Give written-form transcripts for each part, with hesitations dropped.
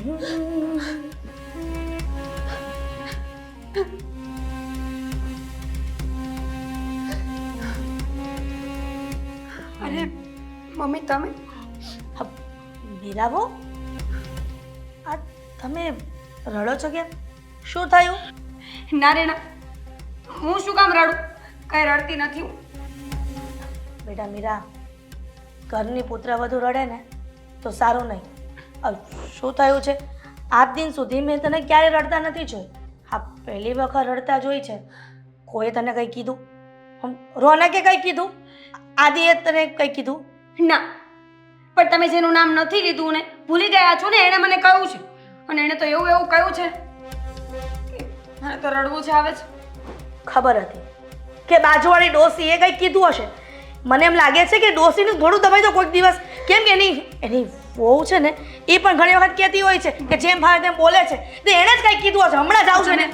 અરે મમ્મી તમે મીરાબો, આ તમે રડો છો કેમ? શું થયું? ના રે ના, હું શું કામ રડું? કઈ રડતી નથી હું. બેટા મીરા, ઘરની પુત્રવધુ રડે ને તો સારું નહીં. શું થયું છે? આજ દિન સુધી મેં તને ક્યારે રડતા નથી જોઈ. હા, પહેલી વખત રડતા જોઈ છે. કોઈ તને કંઈ કીધું? રોનકે કંઈ કીધું? આદિએ તને કંઈ કીધું? ના, પણ તમે જેનું નામ નથી લીધું ને ભૂલી ગયા છો ને, એણે મને કહ્યું છે. અને એણે તો એવું એવું કહ્યું છે કે મને તો રડવું જ આવે છે. ખબર હતી કે બાજુવાળી ડોસીએ કંઈક કીધું હશે. મને એમ લાગે છે કે ડોસીનું થોડું તમે તો કોઈક દિવસ, કેમ કે એની વહુ છે ને એ પણ ઘણી વખત કહેતી હોય છે કે જેમ ભાવે તેમ બોલે છે, તો એણે જ કંઈક કીધું હશે. હમણાં જ આવશે ને.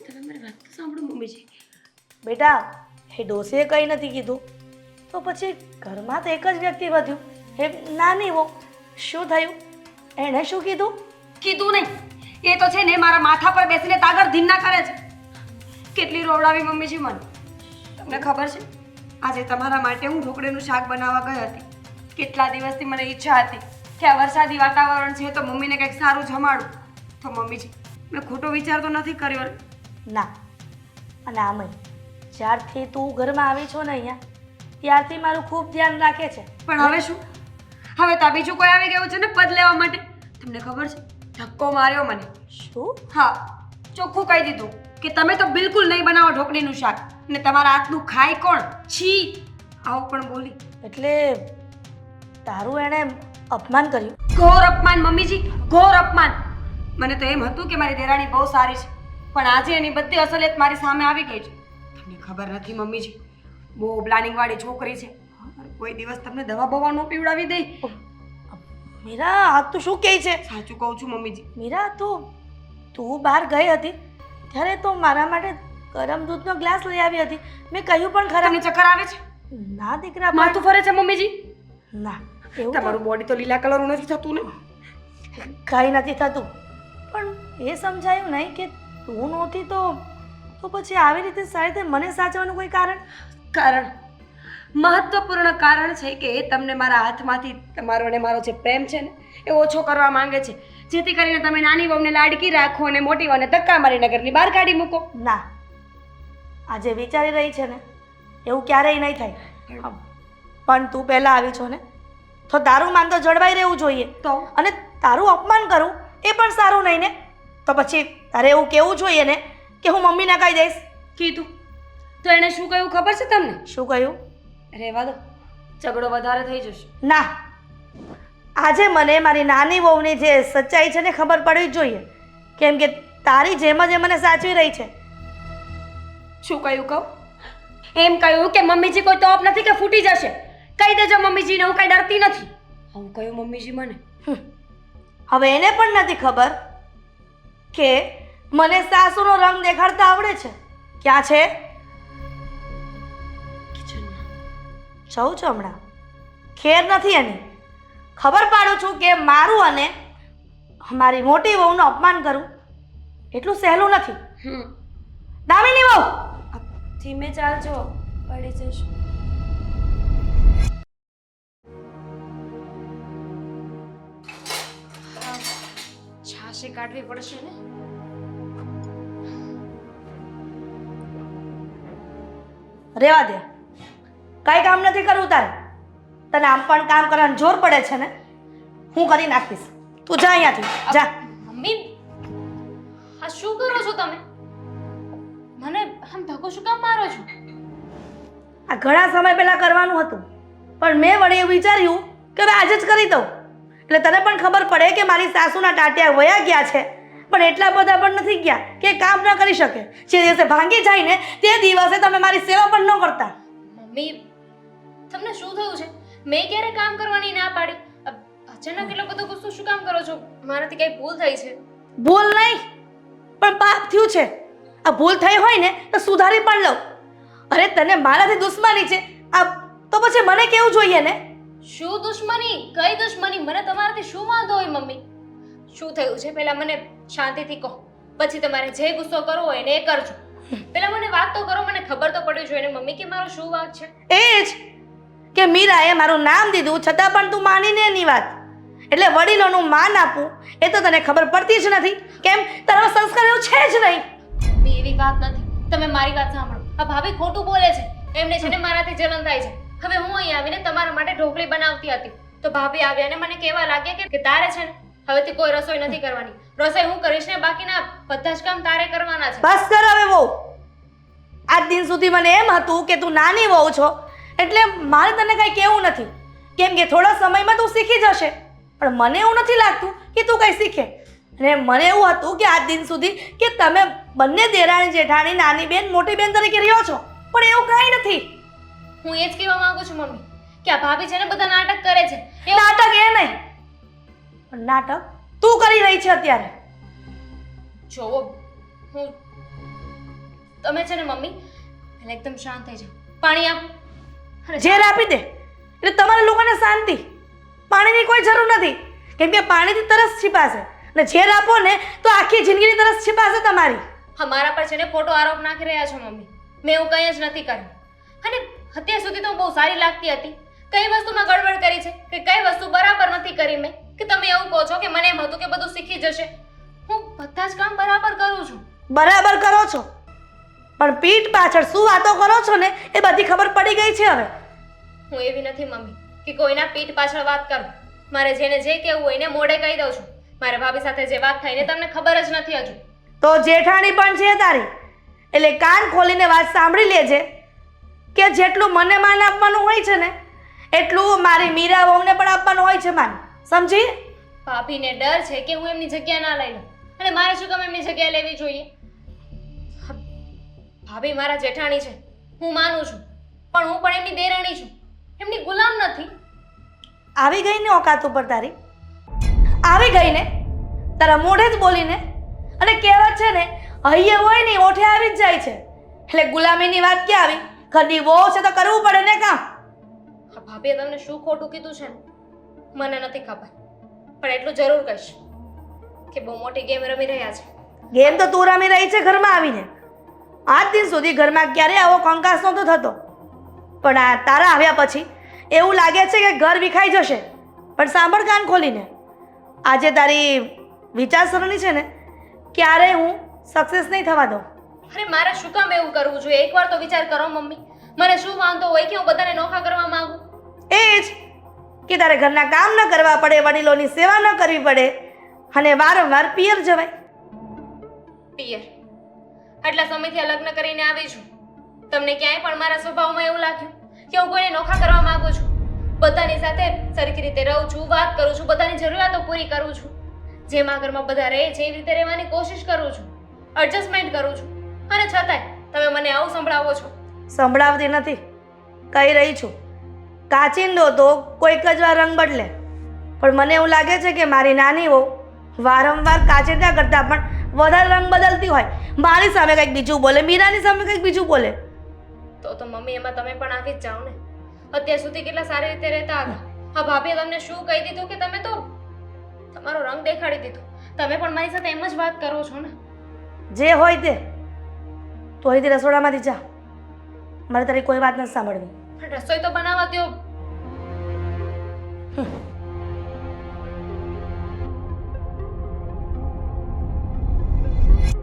તમે મારી વાત તો સાંભળો મમ્મીજી. બેટા, એ ડોસીએ કંઈ નથી કીધું તો પછી ઘરમાં તો એક જ વ્યક્તિ વધ્યું, એ નાની વહુ. શું થયું? એણે શું કીધું? કીધું નહીં, એ તો છે ને મારા માથા પર બેસીને તાગર ધીન્ના કરે છે. કેટલી રોવડાવી મમ્મીજી મને. તમને ખબર છે, આજે તમારા માટે હું ઢોકળીનું શાક બનાવવા ગઈ હતી. કેટલા દિવસથી મને ઈચ્છા હતી કે આ વરસાદી વાતાવરણ છે તો મમ્મીને કંઈક સારું જમાડું. તો મમ્મીજી, મેં ખોટો વિચાર તો નથી કર્યો? ના. અને આમય જ્યારથી તું ઘરમાં આવી છો ને અહીંયા, ત્યારથી મારું ખૂબ ધ્યાન રાખે છે. પણ હવે શું? હવે તો બીજું કોઈ આવી ગયું છે ને પદ લેવા માટે. તમને ખબર છે, ધક્કો માર્યો મને. શું? હા, ચોખ્ખું કહી દીધું કે તમે તો બિલકુલ નહીં બનાવો ઢોકળીનું શાક, ને તમારા હાથનું ખાય કોણ? છી! આવું પણ બોલી. એટલે તારું એણે અપમાન કર્યું? ઘોર અપમાન મમ્મીજી, ઘોર અપમાન. મને તો એમ હતું કે મારી દેરાણી બહુ સારી છે, પણ આજે એની બધી અસલિયત મારી સામે આવી ગઈ છે. તમને ખબર નથી મમ્મીજી, બહુ પ્લાનિંગ વાળી છોકરી છે. કોઈ દિવસ તમને દવા બવા ન પીવડાવી દે. મીરા, આ તું શું કહે છે? સાચું કહું છું મમ્મીજી. મીરા, તું બહાર ગઈ હતી ત્યારે તો મારા માટે ગરમ દૂધનો ગ્લાસ લઈ આવી હતી. મેં કહ્યું પણ ખરા. તમને ચક્કર આવે છે? ના દીકરા, માથું ફરે છે મમ્મીજી? ના, એવું તમારું બોડી તો લીલા કલરનું નથી થતું ને? કંઈ નથી થતું, પણ એ સમજાયું નહીં કે તું નહોતી તો પછી આવી રીતે સારી રીતે મને સાચવવાનું કોઈ કારણ? કારણ, મહત્વપૂર્ણ કારણ છે કે એ તમને મારા હાથમાંથી તમારો અને મારો જે પ્રેમ છે ને એ ઓછો કરવા માંગે છે, જેથી કરીને તમે નાની વહુને લાડકી રાખો અને મોટી વહુને ધક્કા મારીને ઘરની બહાર કાઢી મૂકો. ના, આજે વિચારી રહી છે ને એવું ક્યારેય નહીં થાય. પણ તું પહેલાં આવી છો ને તો તારું માન તો જળવાઈ રહેવું જોઈએ. તો અને તારું અપમાન કરું એ પણ સારું નહીં ને. તો પછી તારે એવું કહેવું જોઈએ ને કે હું મમ્મીને કહી દઈશ. કીધું તો એણે શું કહ્યું ખબર છે તમને? શું કહ્યું? રહેવા દો, ઝઘડો વધારે થઈ જશે. ના, આજે મને મારી નાની વહુની જે સચ્ચાઈ છે ને ખબર પડવી જ જોઈએ, કેમ કે તારી જેમ જ એ મને સાચવી રહી છે. શું કહ્યું કહું? એમ કહ્યું કે મમ્મીજી કોઈ તોપ નથી કે ફૂટી જશે. કહી દેજો મમ્મીજીને, હું કઈ ડરતી નથી. આવું કહ્યું મમ્મીજી મને. હવે એને પણ નથી ખબર કે મને સાસુનો રંગ દેખાડતા આવડે છે. ક્યાં છે? કિચનમાં. જઉં છું હમણાં. ખેર નથી એની. ખબર પાડું છું કે મારું અને મારી મોટી વહુનું અપમાન કરવું એટલું સહેલું નથી. દામિની વહુ, ધીમે ચાલજો, પડી જશો. છાશી કાઢવી પડશે ને. રેવા દે, કાંઈ કામ નથી કરવું તારે. તને આમ પણ કામ કરવાનું જોર પડે છે ને. હું કરી નાખીશ, તું જા અહીંયાથી, જા. મમ્મી, આ શું કરો છો તમે? મને આમ ધક્કો શું કામ મારો છો? આ ઘણા સમય પહેલા કરવાનું હતું, પણ મેં વળી એવું વિચાર્યું કે હવે આજે જ કરી દઉં, એટલે તને પણ ખબર પડે કે મારી સાસુના ટાટિયા વયા ગયા છે, પણ એટલા બધા પણ નથી ગયા કે કામ ન કરી શકે. જે દિવસે ભાંગી જાય ને તે દિવસે તમે મારી સેવા પણ ન કરતા. મમ્મી, તમને શું થયું છે? મેં ક્યારે કામ કરવાની ના પાડી? અચાનક એટલો બધો ગુસ્સો શું કામ કરો છો? મારાથી કઈ ભૂલ થઈ છે? ભૂલ નહીં, પણ પાપ થયું છે. આ ભૂલ થઈ હોય ને તો સુધારી પણ લઉં. અરે તને મારાથી દુશ્મની છે આ તો પછી મને કેવું જોઈએ ને? શું દુશ્મની? કઈ દુશ્મની? મને તમારાથી શું વાંધો હોય મમ્મી? શું થયું છે પહેલા મને શાંતિથી કહો, પછી તમારે જે ગુસ્સો કરવો હોય ને એ કરજો. પહેલા મને વાત તો કરો, મને ખબર તો પડવી જોઈએ ને મમ્મી કે મારો શું વાંક છે. એ જ કે મીરાએ મારું નામ દીધું છતાં પણ તું માનીને એની વાત, એટલે વડીલોનું માન આપવું એ તો તને ખબર પડતી જ નથી. કેમ? તારો સંસ્કાર એવું છે જ નહીં. મમ્મી એવી વાત નથી, તમે મારી વાત સાંભળો. આ ભાભી ખોટું બોલે છે, એમને છે ને મારાથી જલન થાય છે. હવે હું અહીં આવીને તમારા માટે ઢોકળી બનાવતી હતી તો ભાભી આવ્યા અને મને કહેવા લાગ્યા કે તારે છે ને હવેથી કોઈ રસોઈ નથી કરવાની, રસોઈ હું કરીશ ને બાકીના બધા જ કામ તારે કરવાના છે. બસ કર હવે વહુ. આજ દિન સુધી મને એમ હતું કે તું નાની વહુ છો એટલે મારે તને કંઈ કહેવું નથી, કેમ કે થોડા સમયમાં તું શીખી જશે. પણ મને એવું નથી લાગતું કે તું કંઈ શીખે. અને મને એવું હતું કે આજ દિન સુધી કે તમે બંને દેરાણી જેઠાણી નાની બેન મોટી બેન તરીકે રહ્યો છો, પણ એવું કાંઈ નથી. હું એ જ કહેવા માંગુ છું મમ્મી કે આ ભાભી છે ને બધા નાટક કરે છે. નાટક એ નહીં, પણ નાટક તું કરી રહી છે અત્યારે. જોવો હું તમે છે ને મમ્મી પહેલા એકદમ શાંત થઈ જાઓ, પાણી આપો. ઝેર આપી દે એટલે તમારા લોકોને શાંતિ. પાણીની કોઈ જરૂર નથી, કેમ કે પાણીથી તરસ છીપાશે અને ઝેર આપો ને તો આખી જિંદગીની તરસ છીપાશે તમારી. અમારા પર છે ને ખોટો આરોપ નાખી રહ્યા છો મમ્મી. મેં એવું કંઈ જ નથી કર્યું અને અત્યાર સુધી તો હું બહુ સારી લાગતી હતી. કઈ વસ્તુમાં ગડબડ કરી છે કે કઈ વસ્તુ બરાબર નથી કરી મેં કે તમે એવું કહો છો કે મને એમ હતું કે બધું શીખી જશે? હું બધા જ કામ બરાબર કરું છું. બરાબર કરો છો, પણ પીઠ પાછળ શું વાતો કરો છો ને એ બધી ખબર પડી ગઈ છે હવે. હું એવી નથી મમ્મી કે કોઈના પીઠ પાછળ વાત કરું. મારે જેને જે કહેવું હોય ને મોઢે કહી દઉં છું. મારા ભાભી સાથે જે વાત થઈ ને તમને ખબર જ નથી હજુ. તો જેઠાણી પણ છે તારી, એટલે કાન ખોલીને વાત સાંભળી લેજે કે જેટલું મને માન આપવાનું હોય છે ને એટલું મારી મીરા વહુને પણ આપવાનું હોય છે માન. સમજી? ભાભીને ડર છે કે હું એમની જગ્યા ના લઈ લઉં, અને મારે શું કામ એમની જગ્યા લેવી જોઈએ? ભાભી મારા જેઠાણી છે, હું માનું છું, પણ હું પણ એમની દેરાણી છું, એમની ગુલામ નથી. આવી ગઈ ને ઓકાત ઉપર તારી, આવી ગઈ ને તારા મોઢે જ બોલીને. અને કહેવત છે ને હૈયે હોય ને ઓઠે આવી જ જાય છે, એટલે ગુલામીની વાત ક્યાં આવી? ઘરની વહુ છે તો કરવું પડે ને કામ. ભાભીએ તમને શું ખોટું કીધું છે ને મને નથી ખબર, પણ એટલું જરૂર કહીશ કે બહુ મોટી ગેમ રમી રહ્યા છે. ગેમ તો તું રમી રહી છે ઘરમાં આવીને. આજ દિન સુધી ઘરમાં ક્યારે આવો કંકાસ નહોતો થતો, પણ આ તારા આવ્યા પછી એવું લાગે છે કે ઘર વિખાઈ જશે. પણ સાંભળ કાન ખોલીને, આજે તારી વિચારસરણી છે ને ક્યારેય હું સક્સેસ નહીં થવા દઉં. અરે મારે શું કામ એવું કરવું જોઈએ? એકવાર તો વિચાર કરો મમ્મી. મને શું વાંધો હોય કે હું બધાને નોખા કરવા માંગુ? એ જ કે તારે ઘરના કામ ન કરવા પડે, વડીલોની સેવા ન કરવી પડે અને વારંવાર પિયર જવાય. પિયર? આટલા સમયથી આ લગ્ન કરીને આવી છું, તમને ક્યાંય પણ મારા સ્વભાવમાં એવું લાગ્યું કે હું કોઈને નોખા કરવા માંગુ છું? બધાની સાથે સરખી રીતે રહું છું, વાત કરું છું, બધાની જરૂરિયાતો પૂરી કરું છું. જેમ આ ઘરમાં બધા રહે છે એવી રીતે રહેવાની કોશિશ કરું છું, એડજસ્ટમેન્ટ કરું છું, અને છતાંય તમે મને આવું સંભળાવો છો. સંભળાવતી નથી, કહી રહી છું. કાચિંડો તો કોઈક જ વાર રંગ બદલે, પણ મને એવું લાગે છે કે મારી નાની વહુ વારંવાર કાચિંડા કરતાં પણ વધારે રંગ બદલતી હોય. મારી સામે કંઈક બીજું બોલે, મીરાની સામે કંઈક બીજું બોલે. તો મમ્મી એમાં તમે પણ આવી જ જાઓ ને. અત્યાર સુધી કેટલા સારી રીતે રહેતા હતા. હા ભાભીએ તમને શું કહી દીધું કે તમે તો તમારો રંગ દેખાડી દીધો. તમે પણ મારી સાથે એમ જ વાત કરો છો ને. જે હોય તે તો અહીંથી રસોડામાંથી જા, મારે તારી કોઈ વાત નથી સાંભળવી. રસોઈ તો બનાવવા દ્યો.